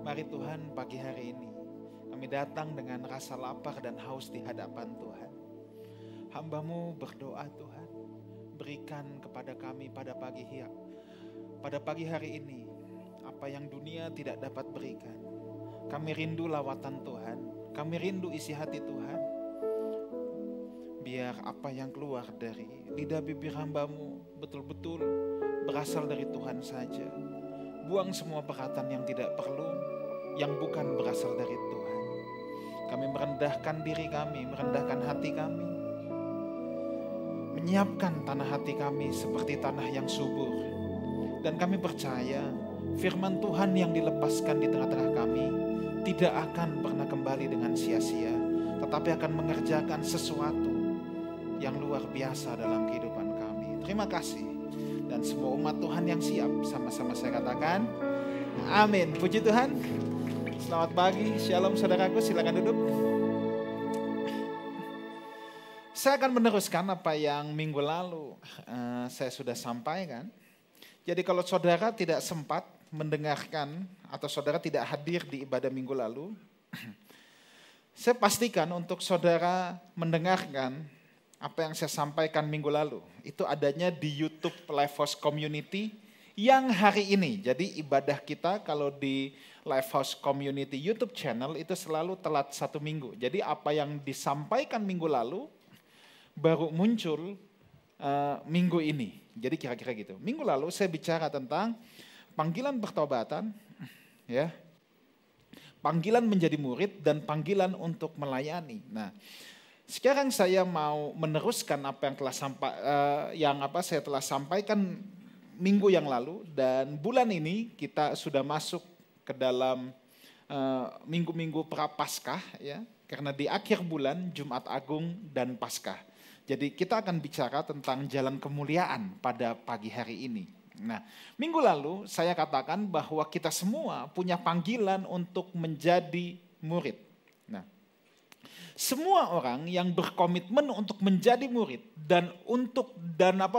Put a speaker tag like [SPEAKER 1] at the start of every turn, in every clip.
[SPEAKER 1] Mari Tuhan, pagi hari ini kami datang dengan rasa lapar dan haus di hadapan Tuhan. Hamba-Mu berdoa Tuhan, berikan kepada kami pada pagi hari ini apa yang dunia tidak dapat berikan. Kami rindu lawatan Tuhan, kami rindu isi hati Tuhan. Biar apa yang keluar dari lidah bibir hamba-Mu betul-betul berasal dari Tuhan saja. Buang semua perkataan yang tidak perlu, yang bukan berasal dari Tuhan. Kami merendahkan diri kami, merendahkan hati kami. Menyiapkan tanah hati kami seperti tanah yang subur. Dan kami percaya firman Tuhan yang dilepaskan di tengah-tengah kami tidak akan pernah kembali dengan sia-sia, tetapi akan mengerjakan sesuatu yang luar biasa dalam kehidupan kami. Terima kasih. Dan semua umat Tuhan yang siap, sama-sama saya katakan amin. Puji Tuhan. Selamat pagi, shalom saudaraku, silakan duduk. Saya akan meneruskan apa yang minggu lalu saya sudah sampaikan. Jadi kalau saudara tidak sempat mendengarkan atau saudara tidak hadir di ibadah minggu lalu, saya pastikan untuk saudara mendengarkan apa yang saya sampaikan minggu lalu. Itu adanya di YouTube Lifehouse Community yang hari ini. Jadi ibadah kita kalau di Lifehouse Community YouTube channel itu selalu telat 1 minggu. Jadi apa yang disampaikan minggu lalu baru muncul minggu ini. Jadi kira-kira gitu. Minggu lalu saya bicara tentang panggilan pertobatan, ya, panggilan menjadi murid dan panggilan untuk melayani. Nah, sekarang saya mau meneruskan apa yang saya telah sampaikan minggu yang lalu, dan bulan ini kita sudah masuk ke dalam minggu-minggu Prapaskah, ya, karena di akhir bulan Jumat Agung dan Paskah. Jadi kita akan bicara tentang jalan kemuliaan pada pagi hari ini. Nah, minggu lalu saya katakan bahwa kita semua punya panggilan untuk menjadi murid. Nah, semua orang yang berkomitmen untuk menjadi murid dan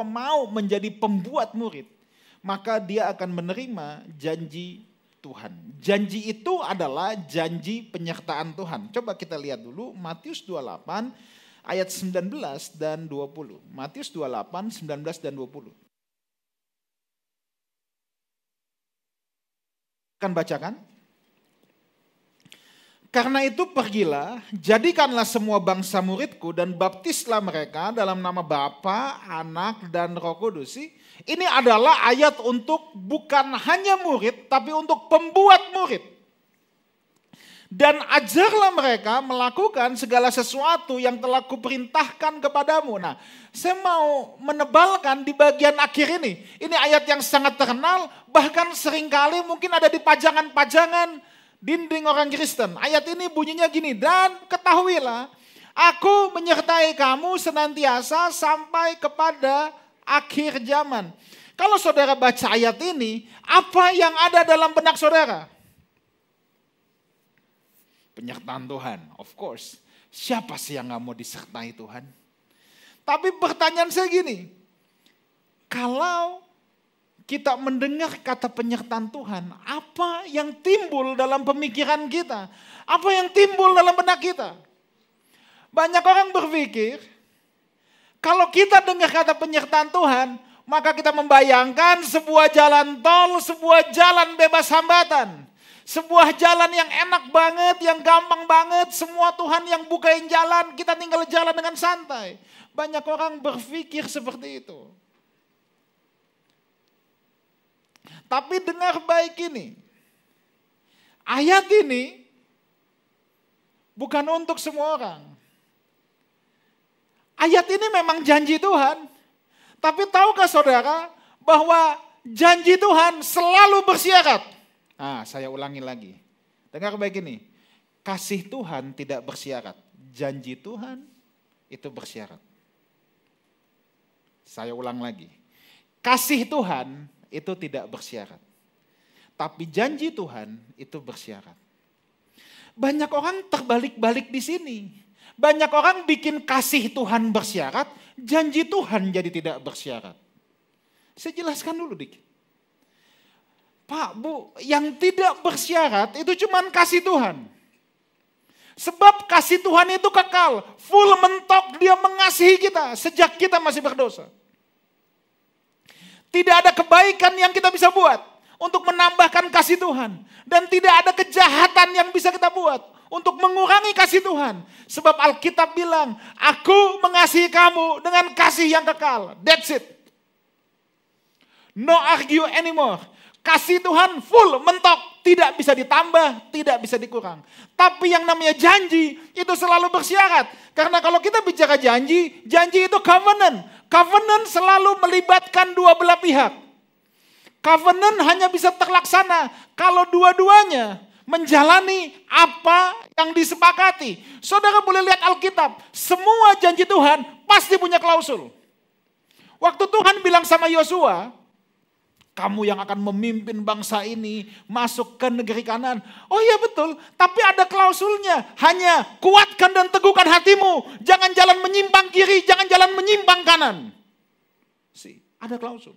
[SPEAKER 1] mau menjadi pembuat murid, maka dia akan menerima janji Tuhan. Janji itu adalah janji penyertaan Tuhan. Coba kita lihat dulu Matius 28 ayat 19 dan 20. Matius 28, 19 dan 20. Akan bacakan? Karena itu pergilah, jadikanlah semua bangsa muridku dan baptislah mereka dalam nama Bapa, Anak, dan Roh Kudus. Ini adalah ayat untuk bukan hanya murid, tapi untuk pembuat murid. Dan ajarlah mereka melakukan segala sesuatu yang telah kuperintahkan kepadamu. Nah, saya mau menebalkan di bagian akhir ini. Ini ayat yang sangat terkenal, bahkan seringkali mungkin ada di pajangan-pajangan dinding orang Kristen. Ayat ini bunyinya gini, dan ketahuilah, aku menyertai kamu senantiasa sampai kepada akhir zaman. Kalau saudara baca ayat ini, apa yang ada dalam benak saudara? Penyertaan Tuhan, of course. Siapa sih yang gak mau disertai Tuhan? Tapi pertanyaan saya gini, kalau kita mendengar kata penyertaan Tuhan, apa yang timbul dalam pemikiran kita? Apa yang timbul dalam benak kita? Banyak orang berpikir, kalau kita dengar kata penyertaan Tuhan, maka kita membayangkan sebuah jalan tol, sebuah jalan bebas hambatan. Sebuah jalan yang enak banget, yang gampang banget, semua Tuhan yang bukain jalan, kita tinggal jalan dengan santai. Banyak orang berpikir seperti itu. Tapi dengar baik ini, ayat ini bukan untuk semua orang. Ayat ini memang janji Tuhan, tapi tahukah saudara bahwa janji Tuhan selalu bersyarat? Nah, saya ulangi lagi, dengar baik ini, kasih Tuhan tidak bersyarat, janji Tuhan itu bersyarat. Saya ulang lagi, kasih Tuhan itu tidak bersyarat. Tapi janji Tuhan itu bersyarat. Banyak orang terbalik-balik di sini. Banyak orang bikin kasih Tuhan bersyarat, janji Tuhan jadi tidak bersyarat. Saya jelaskan dulu dikit. Pak, Bu, yang tidak bersyarat itu cuman kasih Tuhan. Sebab kasih Tuhan itu kekal, full mentok, dia mengasihi kita sejak kita masih berdosa. Tidak ada kebaikan yang kita bisa buat untuk menambahkan kasih Tuhan. Dan tidak ada kejahatan yang bisa kita buat untuk mengurangi kasih Tuhan. Sebab Alkitab bilang, aku mengasihi kamu dengan kasih yang kekal. That's it. No argue anymore. Kasih Tuhan full, mentok. Tidak bisa ditambah, tidak bisa dikurang. Tapi yang namanya janji itu selalu bersyarat. Karena kalau kita bicara janji, janji itu covenant. Covenant selalu melibatkan dua belah pihak. Covenant hanya bisa terlaksana kalau dua-duanya menjalani apa yang disepakati. Saudara boleh lihat Alkitab, semua janji Tuhan pasti punya klausul. Waktu Tuhan bilang sama Yosua, kamu yang akan memimpin bangsa ini masuk ke negeri Kanaan. Oh iya betul, tapi ada klausulnya. Hanya kuatkan dan teguhkan hatimu. Jangan jalan menyimpang kiri, jangan jalan menyimpang kanan. Ada klausul.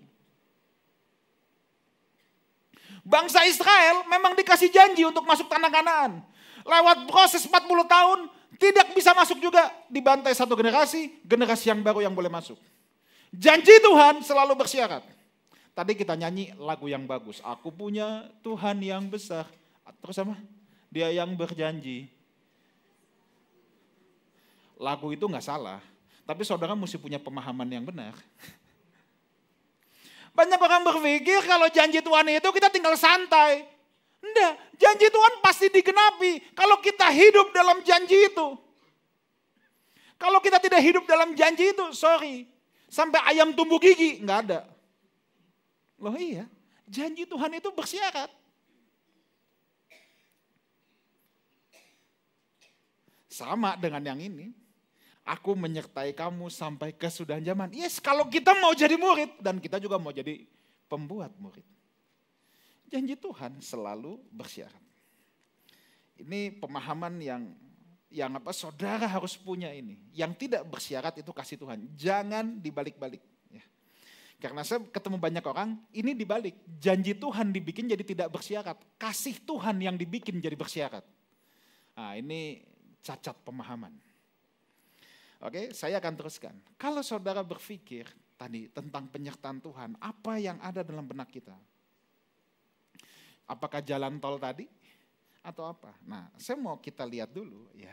[SPEAKER 1] Bangsa Israel memang dikasih janji untuk masuk tanah Kanaan. Lewat proses 40 tahun, tidak bisa masuk juga. Dibantai satu generasi, generasi yang baru yang boleh masuk. Janji Tuhan selalu bersyarat. Tadi kita nyanyi lagu yang bagus. Aku punya Tuhan yang besar. Terus apa? Dia yang berjanji. Lagu itu nggak salah. Tapi saudara mesti punya pemahaman yang benar. Banyak orang berpikir kalau janji Tuhan itu kita tinggal santai. Enggak, janji Tuhan pasti digenapi. Kalau kita hidup dalam janji itu. Kalau kita tidak hidup dalam janji itu, sorry. Sampai ayam tumbuh gigi, nggak ada. Loh iya, janji Tuhan itu bersyarat. Sama dengan yang ini. Aku menyertai kamu sampai kesudahan zaman. Yes, kalau kita mau jadi murid dan kita juga mau jadi pembuat murid. Janji Tuhan selalu bersyarat. Ini pemahaman yang apa saudara harus punya ini. Yang tidak bersyarat itu kasih Tuhan. Jangan dibalik-balik. Karena saya ketemu banyak orang, ini dibalik. Janji Tuhan dibikin jadi tidak bersyarat. Kasih Tuhan yang dibikin jadi bersyarat. Nah ini cacat pemahaman. Oke, saya akan teruskan. Kalau saudara berpikir tadi tentang penyertaan Tuhan, apa yang ada dalam benak kita? Apakah jalan tol tadi? Atau apa? Nah, saya mau kita lihat dulu ya.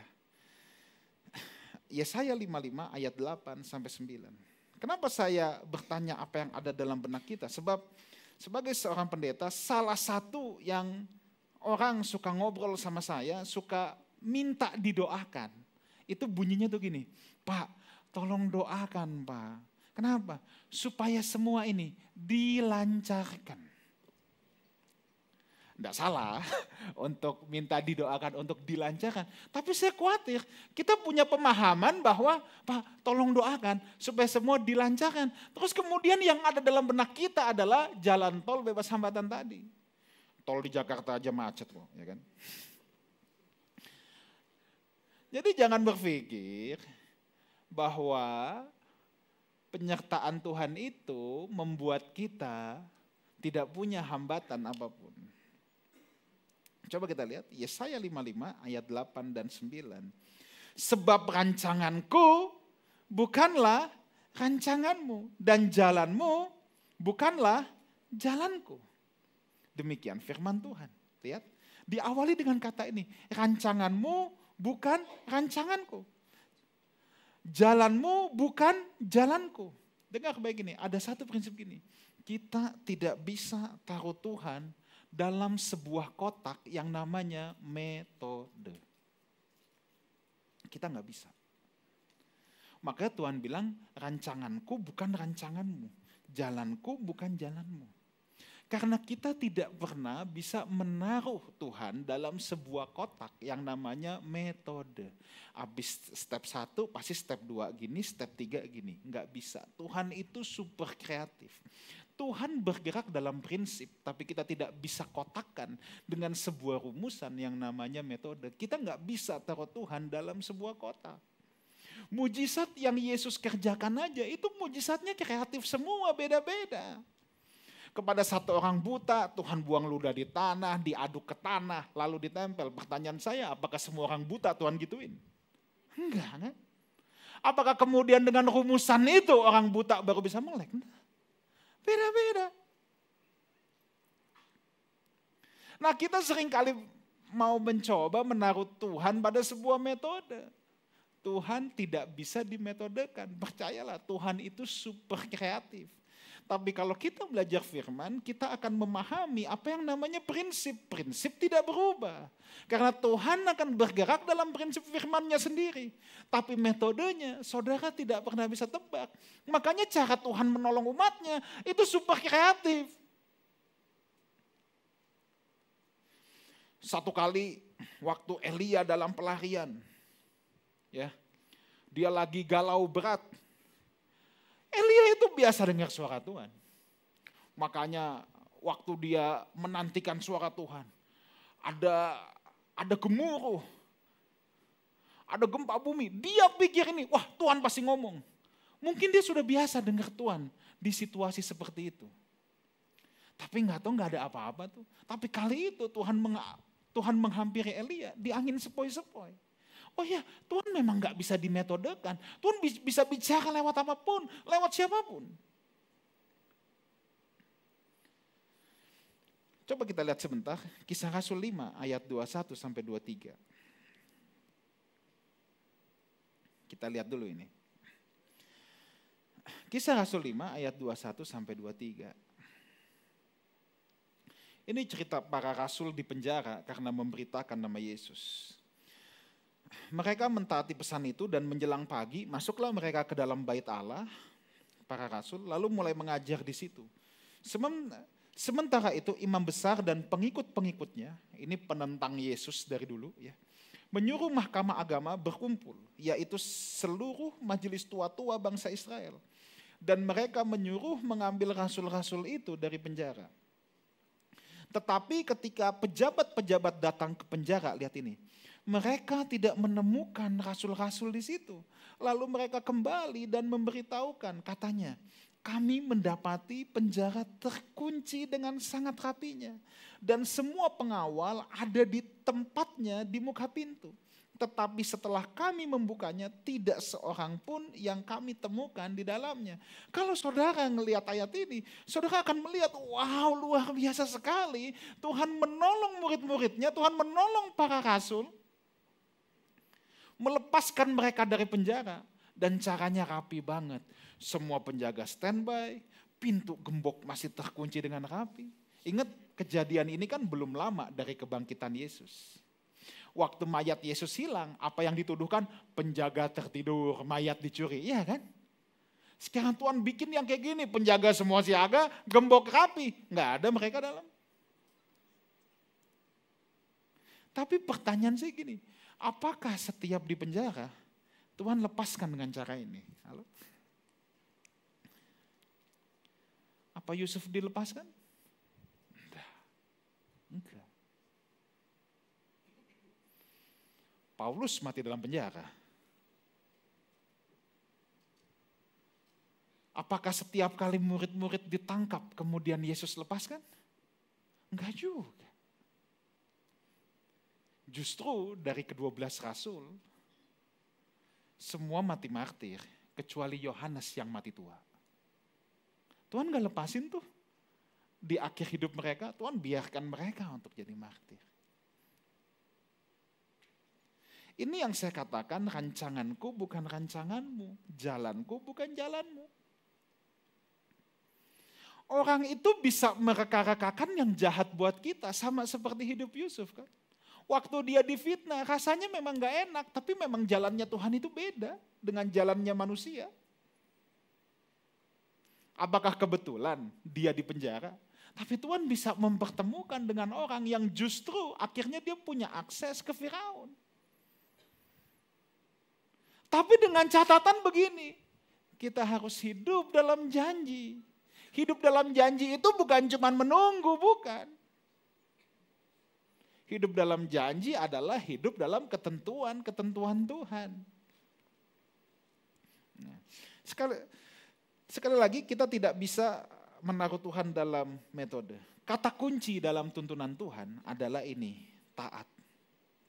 [SPEAKER 1] Yesaya 55 ayat 8 sampai 9. Kenapa saya bertanya apa yang ada dalam benak kita? Sebab sebagai seorang pendeta, salah satu yang orang suka ngobrol sama saya, suka minta didoakan. Itu bunyinya tuh gini, Pak, tolong doakan Pak. Kenapa? Supaya semua ini dilancarkan. Tidak salah untuk minta didoakan untuk dilancarkan. Tapi saya khawatir kita punya pemahaman bahwa Pak tolong doakan supaya semua dilancarkan. Terus kemudian yang ada dalam benak kita adalah jalan tol bebas hambatan tadi. Tol di Jakarta aja macet kok, ya kan? Jadi jangan berpikir bahwa penyertaan Tuhan itu membuat kita tidak punya hambatan apapun. Coba kita lihat Yesaya 55 ayat 8 dan 9. Sebab rancanganku bukanlah rancanganmu dan jalanmu bukanlah jalanku. Demikian firman Tuhan. Lihat, diawali dengan kata ini, rancanganmu bukan rancanganku. Jalanmu bukan jalanku. Dengar baik ini, ada satu prinsip gini. Kita tidak bisa taruh Tuhan dalam sebuah kotak yang namanya metode. Kita nggak bisa. Makanya Tuhan bilang, rancanganku bukan rancanganmu. Jalanku bukan jalanmu. Karena kita tidak pernah bisa menaruh Tuhan dalam sebuah kotak yang namanya metode. Habis step 1 pasti step 2 gini, step 3 gini. Nggak bisa. Tuhan itu super kreatif. Tuhan bergerak dalam prinsip, tapi kita tidak bisa kotakkan dengan sebuah rumusan yang namanya metode. Kita nggak bisa taruh Tuhan dalam sebuah kotak. Mujizat yang Yesus kerjakan aja, itu mujizatnya kreatif semua, beda-beda. Kepada satu orang buta, Tuhan buang ludah di tanah, diaduk ke tanah, lalu ditempel. Pertanyaan saya, apakah semua orang buta Tuhan gituin? Enggak kan? Apakah kemudian dengan rumusan itu orang buta baru bisa melek? Beda-beda. Nah, kita seringkali mau mencoba menaruh Tuhan pada sebuah metode. Tuhan tidak bisa dimetodekan. Percayalah, Tuhan itu super kreatif. Tapi kalau kita belajar firman, kita akan memahami apa yang namanya prinsip. Prinsip tidak berubah. Karena Tuhan akan bergerak dalam prinsip firman-Nya sendiri. Tapi metodenya saudara tidak pernah bisa tebak. Makanya cara Tuhan menolong umatnya itu super kreatif. Satu kali waktu Elia dalam pelarian, ya, dia lagi galau berat. Elia itu biasa dengar suara Tuhan. Makanya waktu dia menantikan suara Tuhan, ada gemuruh, ada gempa bumi. Dia pikir ini, wah Tuhan pasti ngomong. Mungkin dia sudah biasa dengar Tuhan di situasi seperti itu. Tapi nggak tahu, nggak ada apa-apa tuh. Tapi kali itu Tuhan menghampiri Elia di angin sepoi-sepoi. Oh ya, Tuhan memang gak bisa dimetodekan. Tuhan bisa bicara lewat apapun, lewat siapapun. Coba kita lihat sebentar, Kisah Rasul 5 ayat 21 sampai 23. Kita lihat dulu ini. Kisah Rasul 5 ayat 21 sampai 23. Ini cerita para rasul di penjara karena memberitakan nama Yesus. Mereka mentaati pesan itu dan menjelang pagi masuklah mereka ke dalam bait Allah, para rasul, lalu mulai mengajar di situ. Sementara itu imam besar dan pengikut-pengikutnya, ini penentang Yesus dari dulu, ya, menyuruh mahkamah agama berkumpul, yaitu seluruh majelis tua-tua bangsa Israel. Dan mereka menyuruh mengambil rasul-rasul itu dari penjara. Tetapi ketika pejabat-pejabat datang ke penjara, lihat ini, mereka tidak menemukan rasul-rasul di situ. Lalu mereka kembali dan memberitahukan, katanya, kami mendapati penjara terkunci dengan sangat rapinya. Dan semua pengawal ada di tempatnya di muka pintu. Tetapi setelah kami membukanya, tidak seorang pun yang kami temukan di dalamnya. Kalau saudara ngelihat ayat ini, saudara akan melihat, wow, luar biasa sekali. Tuhan menolong murid-muridnya, Tuhan menolong para rasul, melepaskan mereka dari penjara. Dan caranya rapi banget. Semua penjaga standby, pintu gembok masih terkunci dengan rapi. Ingat, kejadian ini kan belum lama dari kebangkitan Yesus. Waktu mayat Yesus hilang, apa yang dituduhkan? Penjaga tertidur, mayat dicuri, iya kan? Sekarang Tuhan bikin yang kayak gini, penjaga semua siaga, gembok rapi, nggak ada mereka dalam. Tapi pertanyaan saya gini, apakah setiap di penjara Tuhan lepaskan dengan cara ini? Halo? Apa Yusuf dilepaskan? Enggak. Paulus mati dalam penjara. Apakah setiap kali murid-murid ditangkap kemudian Yesus lepaskan? Enggak juga. Justru dari ke-12 rasul, semua mati martir, kecuali Yohanes yang mati tua. Tuhan gak lepasin tuh. Di akhir hidup mereka, Tuhan biarkan mereka untuk jadi martir. Ini yang saya katakan, rancanganku bukan rancanganmu, jalanku bukan jalanmu. Orang itu bisa mereka-rekakan yang jahat buat kita, sama seperti hidup Yusuf kan. Waktu dia difitnah, rasanya memang gak enak, tapi memang jalannya Tuhan itu beda dengan jalannya manusia. Apakah kebetulan dia di penjara? Tapi Tuhan bisa mempertemukan dengan orang yang justru akhirnya dia punya akses ke Firaun. Tapi dengan catatan begini, kita harus hidup dalam janji. Hidup dalam janji itu bukan cuma menunggu, bukan. Hidup dalam janji adalah hidup dalam ketentuan Tuhan. Nah, sekali lagi kita tidak bisa menaruh Tuhan dalam metode. Kata kunci dalam tuntunan Tuhan adalah ini, taat.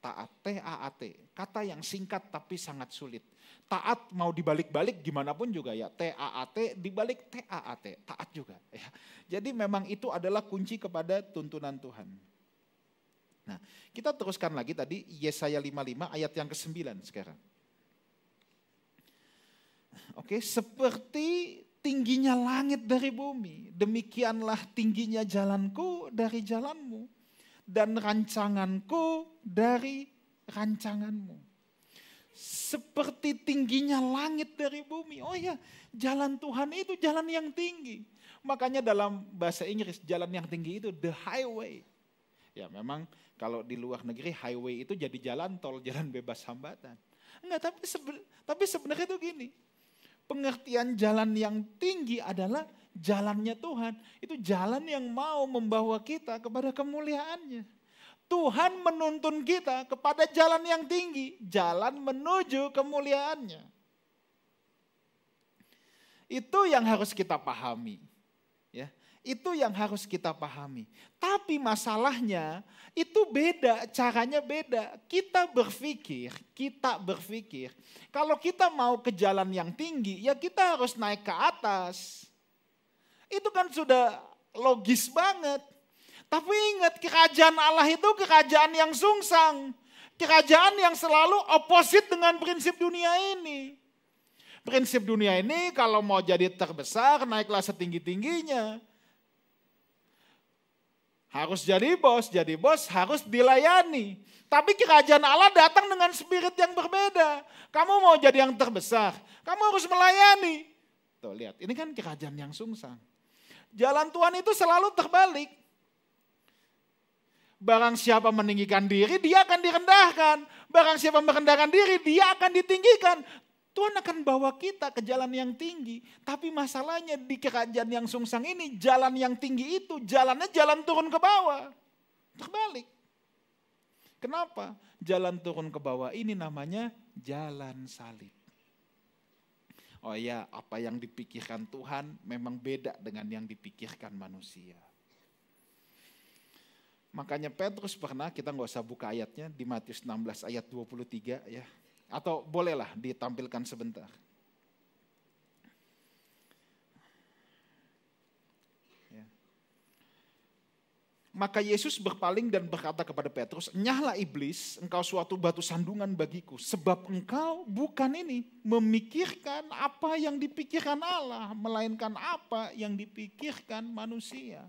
[SPEAKER 1] Taat, T-A-A-T. Kata yang singkat tapi sangat sulit. Taat mau dibalik-balik gimana pun juga ya. T-A-A-T dibalik T-A-A-T. Taat juga. Ya. Jadi memang itu adalah kunci kepada tuntunan Tuhan. Nah, kita teruskan lagi tadi Yesaya 55 ayat yang ke-9 sekarang. Oke, seperti tingginya langit dari bumi, demikianlah tingginya jalanku dari jalanmu, dan rancanganku dari rancanganmu. Seperti tingginya langit dari bumi. Oh ya, jalan Tuhan itu jalan yang tinggi. Makanya dalam bahasa Inggris, jalan yang tinggi itu the highway. Ya memang kalau di luar negeri highway itu jadi jalan tol, jalan bebas hambatan. Enggak, tapi sebenarnya itu gini. Pengertian jalan yang tinggi adalah jalannya Tuhan. Itu jalan yang mau membawa kita kepada kemuliaannya. Tuhan menuntun kita kepada jalan yang tinggi. Jalan menuju kemuliaannya. Itu yang harus kita pahami. Ya, itu yang harus kita pahami. Tapi masalahnya itu beda, caranya beda. Kita berpikir, kalau kita mau ke jalan yang tinggi, ya kita harus naik ke atas. Itu kan sudah logis banget. Tapi ingat, kerajaan Allah itu kerajaan yang sungsang. Kerajaan yang selalu opposite dengan prinsip dunia ini. Prinsip dunia ini kalau mau jadi terbesar, naiklah setinggi-tingginya. Harus jadi bos harus dilayani. Tapi kerajaan Allah datang dengan spirit yang berbeda. Kamu mau jadi yang terbesar, kamu harus melayani. Tuh lihat, ini kan kerajaan yang sungsang. Jalan Tuhan itu selalu terbalik. Barang siapa meninggikan diri, dia akan direndahkan. Barang siapa merendahkan diri, dia akan ditinggikan. Tuhan akan bawa kita ke jalan yang tinggi. Tapi masalahnya di kerajaan yang sungsang ini, jalan yang tinggi itu, jalannya jalan turun ke bawah. Terbalik. Kenapa? Jalan turun ke bawah ini namanya jalan salib. Oh ya, apa yang dipikirkan Tuhan memang beda dengan yang dipikirkan manusia. Makanya Petrus pernah, kita nggak usah buka ayatnya, di Matius 16 ayat 23 ya. Atau bolehlah ditampilkan sebentar. Ya. Maka Yesus berpaling dan berkata kepada Petrus, "Nyahlah iblis, engkau suatu batu sandungan bagiku. Sebab engkau bukan ini memikirkan apa yang dipikirkan Allah, melainkan apa yang dipikirkan manusia."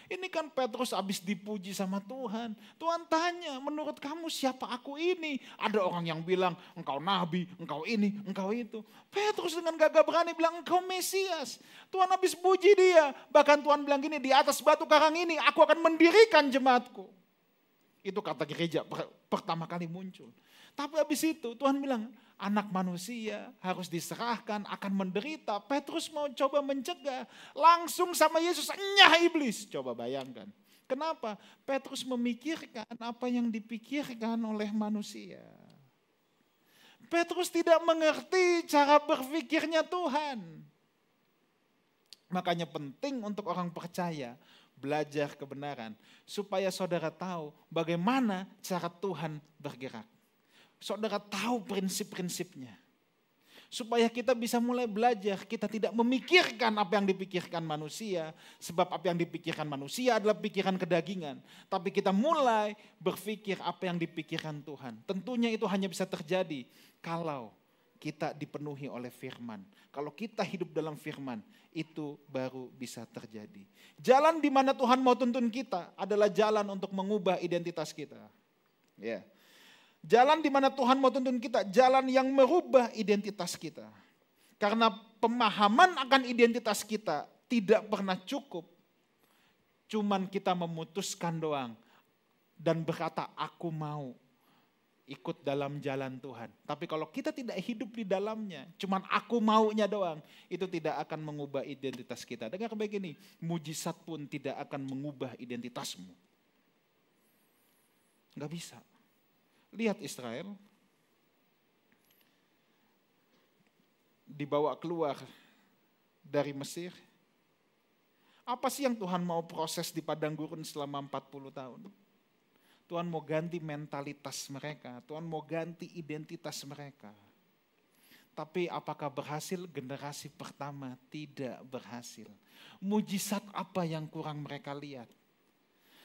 [SPEAKER 1] Ini kan Petrus habis dipuji sama Tuhan. Tuhan tanya, menurut kamu siapa aku ini? Ada orang yang bilang, engkau nabi, engkau ini, engkau itu. Petrus dengan gagah berani bilang, engkau Mesias. Tuhan habis puji dia. Bahkan Tuhan bilang gini, di atas batu karang ini aku akan mendirikan jemaatku. Itu kata gereja pertama kali muncul. Tapi habis itu Tuhan bilang, anak manusia harus diserahkan, akan menderita. Petrus mau coba mencegah. Langsung sama Yesus, nyah iblis. Coba bayangkan. Kenapa? Petrus memikirkan apa yang dipikirkan oleh manusia. Petrus tidak mengerti cara berpikirnya Tuhan. Makanya penting untuk orang percaya belajar kebenaran. Supaya saudara tahu bagaimana cara Tuhan bergerak. Saudara tahu prinsip-prinsipnya. Supaya kita bisa mulai belajar, kita tidak memikirkan apa yang dipikirkan manusia. Sebab apa yang dipikirkan manusia adalah pikiran kedagingan. Tapi kita mulai berpikir apa yang dipikirkan Tuhan. Tentunya itu hanya bisa terjadi kalau kita dipenuhi oleh firman. Kalau kita hidup dalam firman, itu baru bisa terjadi. Jalan di mana Tuhan mau tuntun kita adalah jalan untuk mengubah identitas kita. Ya. Jalan di mana Tuhan mau tuntun kita, jalan yang merubah identitas kita. Karena pemahaman akan identitas kita tidak pernah cukup. Cuman kita memutuskan doang dan berkata, aku mau ikut dalam jalan Tuhan. Tapi kalau kita tidak hidup di dalamnya, cuman aku maunya doang, itu tidak akan mengubah identitas kita. Dengar baik ini, mujizat pun tidak akan mengubah identitasmu. Enggak bisa. Lihat Israel, dibawa keluar dari Mesir. Apa sih yang Tuhan mau proses di padang gurun selama 40 tahun? Tuhan mau ganti mentalitas mereka, Tuhan mau ganti identitas mereka. Tapi apakah berhasil? Generasi pertama tidak berhasil. Mujizat apa yang kurang mereka lihat?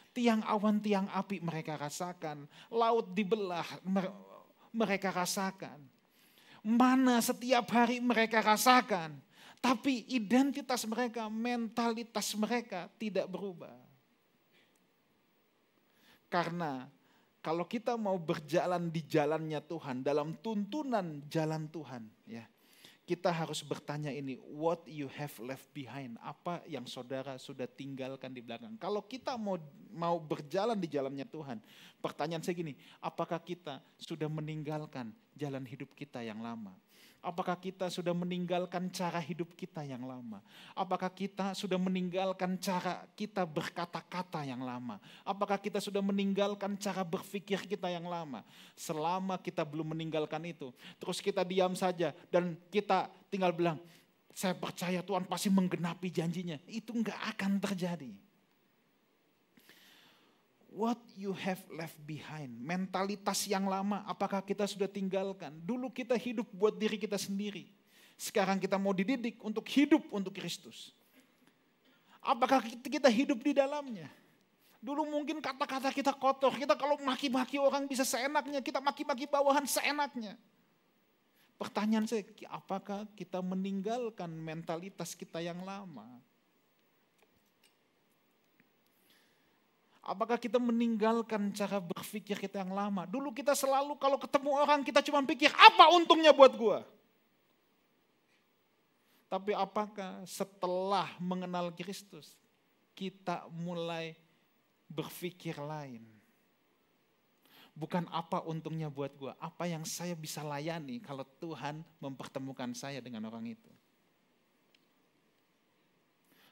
[SPEAKER 1] Tiang awan, tiang api mereka rasakan. Laut dibelah mereka rasakan. Mana setiap hari mereka rasakan. Tapi identitas mereka, mentalitas mereka tidak berubah. Karena kalau kita mau berjalan di jalannya Tuhan, dalam tuntunan jalan Tuhan, ya, kita harus bertanya ini, what you have left behind, apa yang saudara sudah tinggalkan di belakang. Kalau kita mau berjalan di jalannya Tuhan, pertanyaan saya gini, apakah kita sudah meninggalkan jalan hidup kita yang lama? Apakah kita sudah meninggalkan cara hidup kita yang lama? Apakah kita sudah meninggalkan cara kita berkata-kata yang lama? Apakah kita sudah meninggalkan cara berpikir kita yang lama? Selama kita belum meninggalkan itu, terus kita diam saja dan kita tinggal bilang, saya percaya Tuhan pasti menggenapi janjinya. Itu enggak akan terjadi. What you have left behind, mentalitas yang lama, apakah kita sudah tinggalkan? Dulu kita hidup buat diri kita sendiri. Sekarang kita mau dididik untuk hidup untuk Kristus. Apakah kita hidup di dalamnya? Dulu mungkin kata-kata kita kotor, kita kalau maki-maki orang bisa seenaknya, kita maki-maki bawahan seenaknya. Pertanyaan saya, apakah kita meninggalkan mentalitas kita yang lama? Apakah kita meninggalkan cara berpikir kita yang lama? Dulu kita selalu kalau ketemu orang kita cuma pikir, apa untungnya buat gua? Tapi apakah setelah mengenal Kristus, kita mulai berpikir lain? Bukan apa untungnya buat gua, apa yang saya bisa layani kalau Tuhan mempertemukan saya dengan orang itu.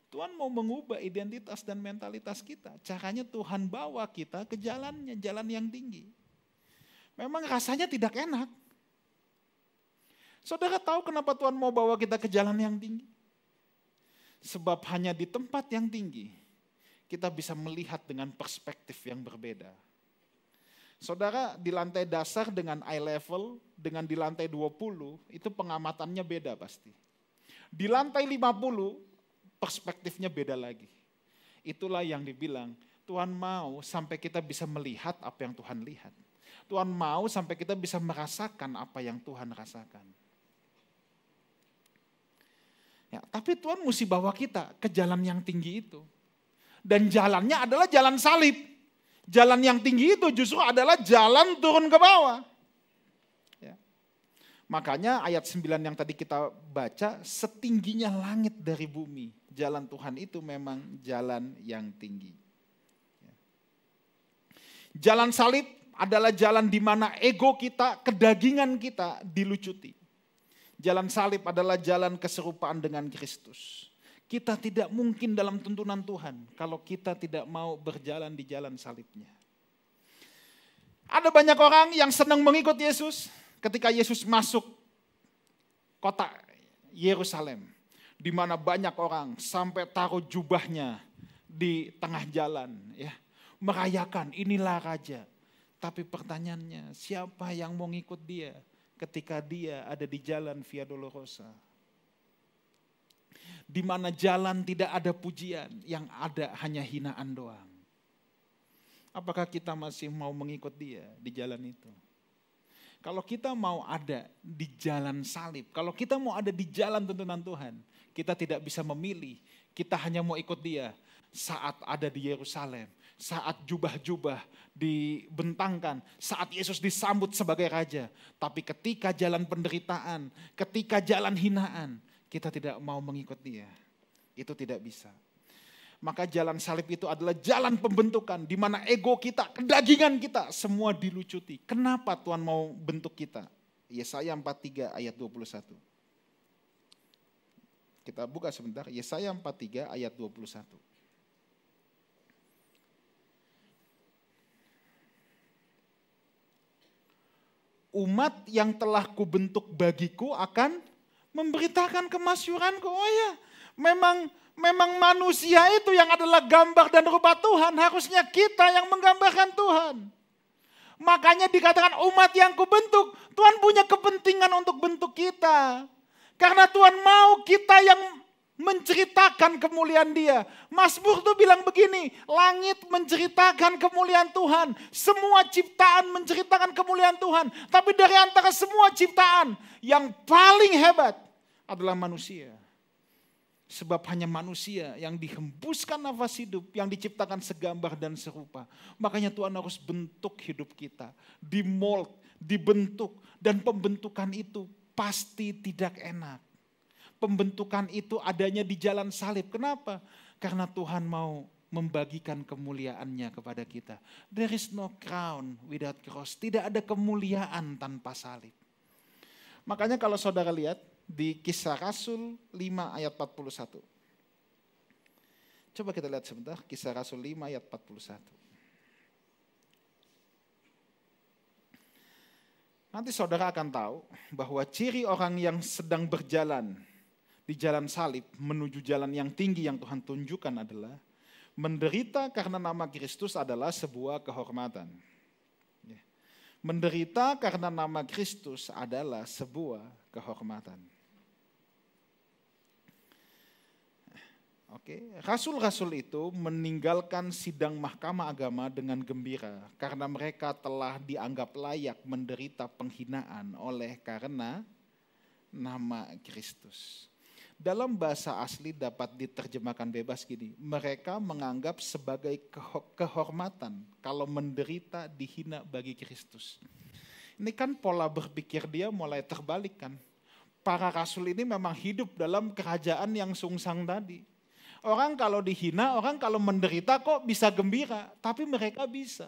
[SPEAKER 1] Tuhan mau mengubah identitas dan mentalitas kita. Caranya Tuhan bawa kita ke jalannya, jalan yang tinggi. Memang rasanya tidak enak. Saudara tahu kenapa Tuhan mau bawa kita ke jalan yang tinggi? Sebab hanya di tempat yang tinggi, kita bisa melihat dengan perspektif yang berbeda. Saudara di lantai dasar dengan eye level, dengan di lantai 20, itu pengamatannya beda pasti. Di lantai 50, perspektifnya beda lagi. Itulah yang dibilang, Tuhan mau sampai kita bisa melihat apa yang Tuhan lihat. Tuhan mau sampai kita bisa merasakan apa yang Tuhan rasakan. Ya, tapi Tuhan mesti bawa kita ke jalan yang tinggi itu. Dan jalannya adalah jalan salib. Jalan yang tinggi itu justru adalah jalan turun ke bawah. Ya. Makanya ayat 9 yang tadi kita baca, setingginya langit dari bumi. Jalan Tuhan itu memang jalan yang tinggi. Jalan salib adalah jalan di mana ego kita, kedagingan kita dilucuti. Jalan salib adalah jalan keserupaan dengan Kristus. Kita tidak mungkin dalam tuntunan Tuhan kalau kita tidak mau berjalan di jalan salibnya. Ada banyak orang yang senang mengikut Yesus ketika Yesus masuk kota Yerusalem. Di mana banyak orang sampai taruh jubahnya di tengah jalan, ya, merayakan inilah raja. Tapi pertanyaannya, siapa yang mau ngikut dia ketika dia ada di jalan Via Dolorosa? Di mana jalan tidak ada pujian, yang ada hanya hinaan doang. Apakah kita masih mau mengikut dia di jalan itu? Kalau kita mau ada di jalan salib, kalau kita mau ada di jalan tuntunan Tuhan, kita tidak bisa memilih, kita hanya mau ikut dia saat ada di Yerusalem, saat jubah-jubah dibentangkan, saat Yesus disambut sebagai raja. Tapi ketika jalan penderitaan, ketika jalan hinaan, kita tidak mau mengikut dia. Itu tidak bisa. Maka jalan salib itu adalah jalan pembentukan di mana ego kita, kedagingan kita semua dilucuti. Kenapa Tuhan mau bentuk kita? Yesaya 43 ayat 21. Kita buka sebentar, Yesaya 43 ayat 21. Umat yang telah kubentuk bagiku akan memberitakan kemasyuranku. Oh ya, Memang manusia itu yang adalah gambar dan rupa Tuhan. Harusnya kita yang menggambarkan Tuhan. Makanya dikatakan umat yang kubentuk. Tuhan punya kepentingan untuk bentuk kita. Karena Tuhan mau kita yang menceritakan kemuliaan Dia. Mazmur tuh bilang begini, langit menceritakan kemuliaan Tuhan. Semua ciptaan menceritakan kemuliaan Tuhan. Tapi dari antara semua ciptaan, yang paling hebat adalah manusia. Sebab hanya manusia yang dihembuskan nafas hidup, yang diciptakan segambar dan serupa. Makanya Tuhan harus bentuk hidup kita, dimold, dibentuk. Dan pembentukan itu pasti tidak enak. Pembentukan itu adanya di jalan salib. Kenapa? Karena Tuhan mau membagikan kemuliaannya kepada kita. There is no crown without cross. Tidak ada kemuliaan tanpa salib. Makanya kalau saudara lihat, di Kisah Rasul 5 ayat 41. Coba kita lihat sebentar, Kisah Rasul 5 ayat 41. Nanti saudara akan tahu bahwa ciri orang yang sedang berjalan di jalan salib menuju jalan yang tinggi yang Tuhan tunjukkan adalah menderita karena nama Kristus adalah sebuah kehormatan. Menderita karena nama Kristus adalah sebuah kehormatan. Oke, rasul-rasul itu meninggalkan sidang mahkamah agama dengan gembira karena mereka telah dianggap layak menderita penghinaan oleh karena nama Kristus. Dalam bahasa asli dapat diterjemahkan bebas gini, mereka menganggap sebagai kehormatan kalau menderita dihina bagi Kristus. Ini kan pola berpikir dia mulai terbalik kan. Para rasul ini memang hidup dalam kerajaan yang sungsang tadi. Orang kalau dihina, orang kalau menderita kok bisa gembira. Tapi mereka bisa.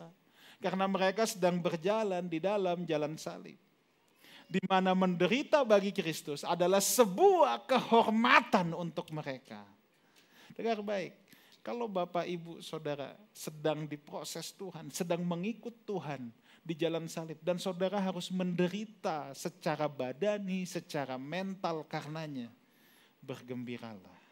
[SPEAKER 1] Karena mereka sedang berjalan di dalam jalan salib. Di mana menderita bagi Kristus adalah sebuah kehormatan untuk mereka. Dengar baik. Kalau Bapak, Ibu, Saudara sedang diproses Tuhan, sedang mengikut Tuhan di jalan salib. Dan saudara harus menderita secara badani, secara mental karenanya. Bergembiralah.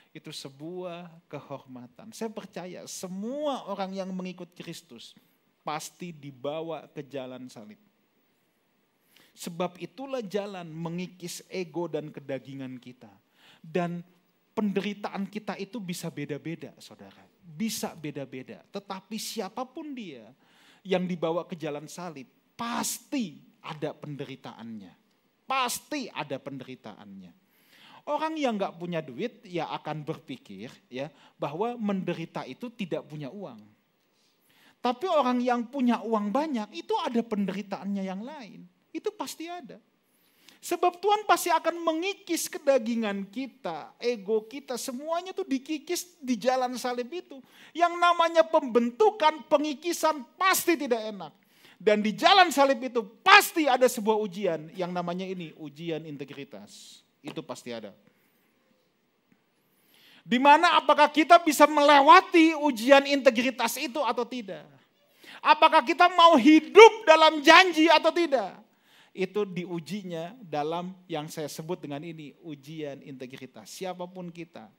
[SPEAKER 1] Itu sebuah kehormatan. Saya percaya semua orang yang mengikut Kristus pasti dibawa ke jalan salib. Sebab itulah jalan mengikis ego dan kedagingan kita. Dan penderitaan kita itu bisa beda-beda, saudara. Bisa beda-beda. Tetapi siapapun dia yang dibawa ke jalan salib, pasti ada penderitaannya. Pasti ada penderitaannya. Orang yang nggak punya duit ya akan berpikir ya bahwa menderita itu tidak punya uang. Tapi orang yang punya uang banyak itu ada penderitaannya yang lain. Itu pasti ada. Sebab Tuhan pasti akan mengikis kedagingan kita, ego kita, semuanya tuh dikikis di jalan salib itu. Yang namanya pembentukan, pengikisan pasti tidak enak. Dan di jalan salib itu pasti ada sebuah ujian yang namanya ini ujian integritas. Itu pasti ada. Di mana apakah kita bisa melewati ujian integritas itu atau tidak? Apakah kita mau hidup dalam janji atau tidak? Itu diujinya dalam yang saya sebut dengan ini, ujian integritas. Siapapun kita.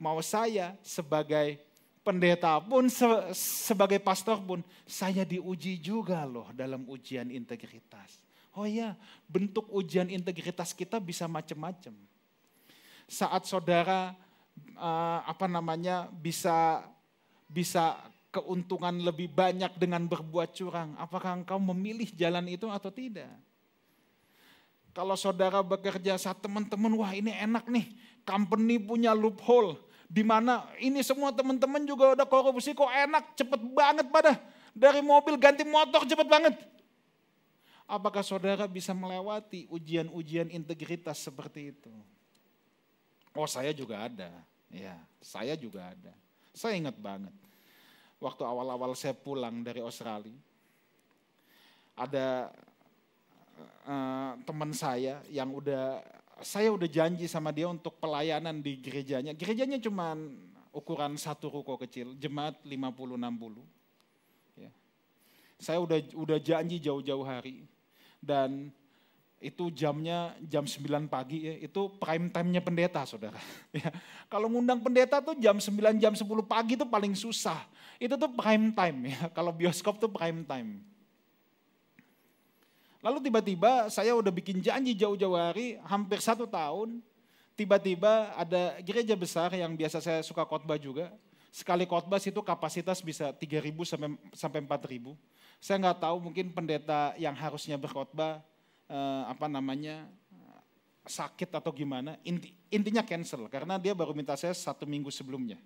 [SPEAKER 1] Mau saya sebagai pendeta pun, sebagai pastor pun, saya diuji juga loh dalam ujian integritas. Oh ya, bentuk ujian integritas kita bisa macam-macam. Saat saudara bisa keuntungan lebih banyak dengan berbuat curang, apakah engkau memilih jalan itu atau tidak? Kalau saudara bekerja saat teman-teman, wah ini enak nih, company punya loophole, di mana ini semua teman-teman juga udah korupsi, kok enak, cepet banget pada dari mobil ganti motor cepet banget. Apakah saudara bisa melewati ujian-ujian integritas seperti itu? Oh saya juga ada, ya saya juga ada. Saya ingat banget, waktu awal-awal saya pulang dari Australia, ada teman saya yang saya udah janji sama dia untuk pelayanan di gerejanya. Gerejanya cuma ukuran satu ruko kecil, jemaat 50-60. Ya. Saya udah janji jauh-jauh hari. Dan Itu jamnya jam 9 pagi ya, itu prime time-nya pendeta saudara. Ya, kalau ngundang pendeta tuh jam 9, jam 10 pagi itu paling susah. Itu tuh prime time ya, kalau bioskop tuh prime time. Lalu tiba-tiba saya udah bikin janji jauh-jauh hari, hampir 1 tahun. Tiba-tiba ada gereja besar yang biasa saya suka khotbah juga. Sekali khotbah itu kapasitas bisa 3.000 sampai 4.000. Saya nggak tahu mungkin pendeta yang harusnya berkhotbah sakit atau gimana, intinya cancel karena dia baru minta saya 1 minggu sebelumnya.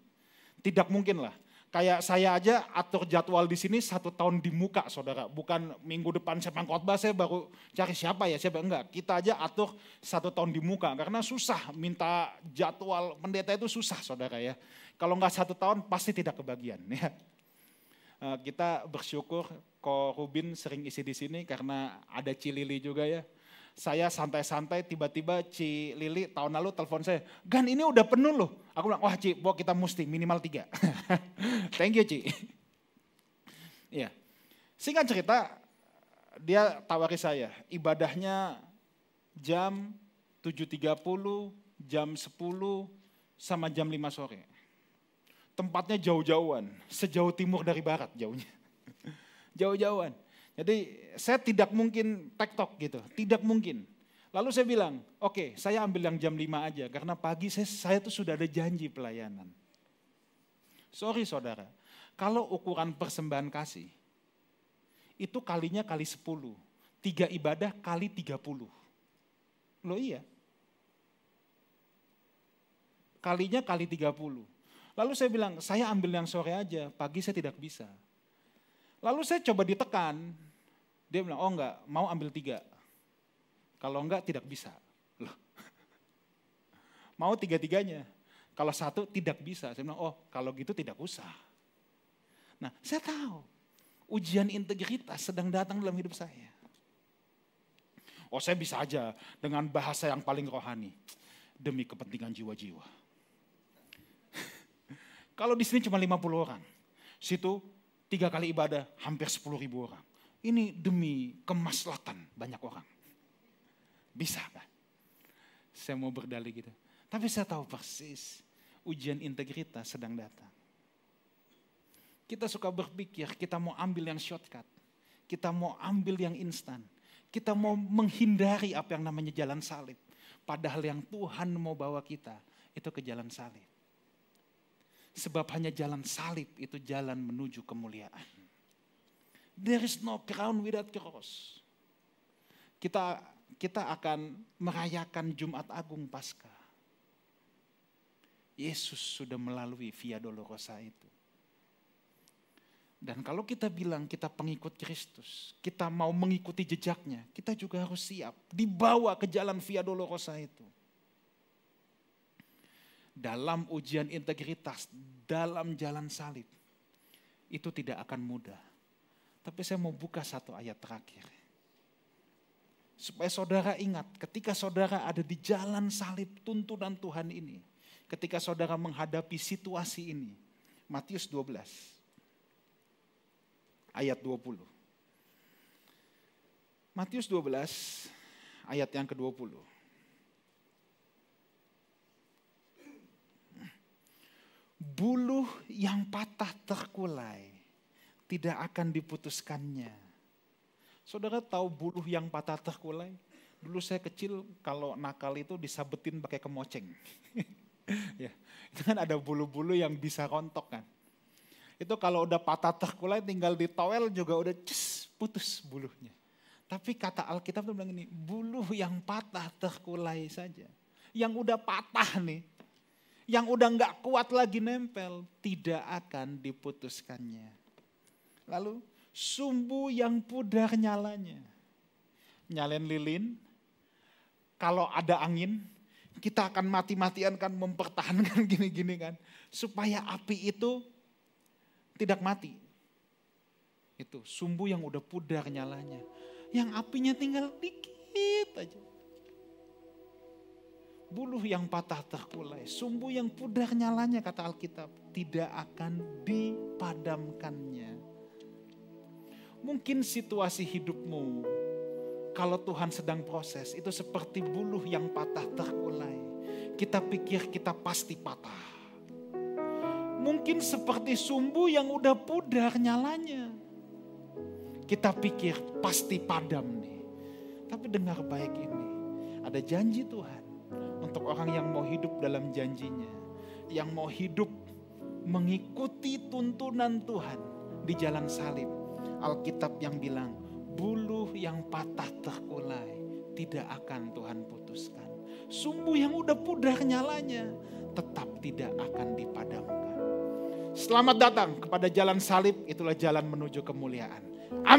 [SPEAKER 1] Tidak mungkin lah, kayak saya aja atur jadwal di sini 1 tahun di muka saudara, bukan minggu depan saya khotbah saya baru cari siapa, enggak, kita aja atur 1 tahun di muka karena susah minta jadwal pendeta itu susah saudara ya. Kalau enggak 1 tahun pasti tidak kebagian ya. Kita bersyukur Ko Rubin sering isi di sini karena ada Ci Lili juga ya. Saya santai-santai tiba-tiba Ci Lili tahun lalu telepon saya, Gan ini udah penuh loh. Aku bilang, wah Ci, kita mesti minimal 3. Thank you Ci. Ya, singkat cerita dia tawari saya, ibadahnya jam 7.30, jam 10, sama jam 5 sore. Tempatnya jauh-jauhan, sejauh timur dari barat jauhnya. Jauh-jauhan. Jadi saya tidak mungkin tektok gitu, tidak mungkin. Lalu saya bilang, oke, saya ambil yang jam 5 aja karena pagi saya tuh sudah ada janji pelayanan. Sorry saudara, kalau ukuran persembahan kasih, itu kalinya kali 10. 3 ibadah kali 30. Loh iya. Kalinya kali 30. Lalu saya bilang, saya ambil yang sore aja, pagi saya tidak bisa. Lalu saya coba ditekan, dia bilang, oh enggak, mau ambil 3. Kalau enggak tidak bisa. Loh. Mau 3-3-nya, kalau 1 tidak bisa. Saya bilang, oh kalau gitu tidak usah. Nah saya tahu, ujian integritas sedang datang dalam hidup saya. Oh saya bisa aja dengan bahasa yang paling rohani, demi kepentingan jiwa-jiwa. Kalau di sini cuma 50 orang, situ 3 kali ibadah hampir 10.000 orang. Ini demi kemaslahatan banyak orang. Bisa kan? Saya mau berdalih gitu. Tapi saya tahu persis ujian integritas sedang datang. Kita suka berpikir kita mau ambil yang shortcut. Kita mau ambil yang instan. Kita mau menghindari apa yang namanya jalan salib. Padahal yang Tuhan mau bawa kita itu ke jalan salib. Sebab hanya jalan salib itu jalan menuju kemuliaan. There is no crown without cross. Kita akan merayakan Jumat Agung Paskah. Yesus sudah melalui Via Dolorosa itu. Dan kalau kita bilang kita pengikut Kristus, kita mau mengikuti jejaknya, kita juga harus siap dibawa ke jalan Via Dolorosa itu. Dalam ujian integritas, dalam jalan salib, itu tidak akan mudah. Tapi saya mau buka 1 ayat terakhir. Supaya saudara ingat, ketika saudara ada di jalan salib tuntunan Tuhan ini, ketika saudara menghadapi situasi ini, Matius 12, ayat 20. Matius 12, ayat yang ke-20. Buluh yang patah terkulai tidak akan diputuskannya. Saudara tahu buluh yang patah terkulai? Dulu saya kecil kalau nakal itu disabetin pakai kemoceng. Ya, itu kan ada bulu-bulu yang bisa rontok kan. Itu kalau udah patah terkulai tinggal ditowel juga udah putus buluhnya. Tapi kata Alkitab itu bilang ini, buluh yang patah terkulai saja. Yang udah patah nih, yang udah gak kuat lagi nempel, tidak akan diputuskannya. Lalu sumbu yang pudar nyalanya. Nyalain lilin, kalau ada angin, kita akan mati-matian kan mempertahankan gini-gini kan. Supaya api itu tidak mati. Itu sumbu yang udah pudar nyalanya. Yang apinya tinggal dikit aja. Buluh yang patah terkulai, sumbu yang pudar nyalanya kata Alkitab, tidak akan dipadamkannya. Mungkin situasi hidupmu kalau Tuhan sedang proses, itu seperti buluh yang patah terkulai. Kita pikir kita pasti patah. Mungkin seperti sumbu yang udah pudar nyalanya. Kita pikir pasti padam nih. Tapi dengar baik ini, ada janji Tuhan untuk orang yang mau hidup dalam janjinya. Yang mau hidup mengikuti tuntunan Tuhan di jalan salib. Alkitab yang bilang, buluh yang patah terkulai tidak akan Tuhan putuskan. Sumbu yang udah pudar nyalanya tetap tidak akan dipadamkan. Selamat datang kepada jalan salib, itulah jalan menuju kemuliaan.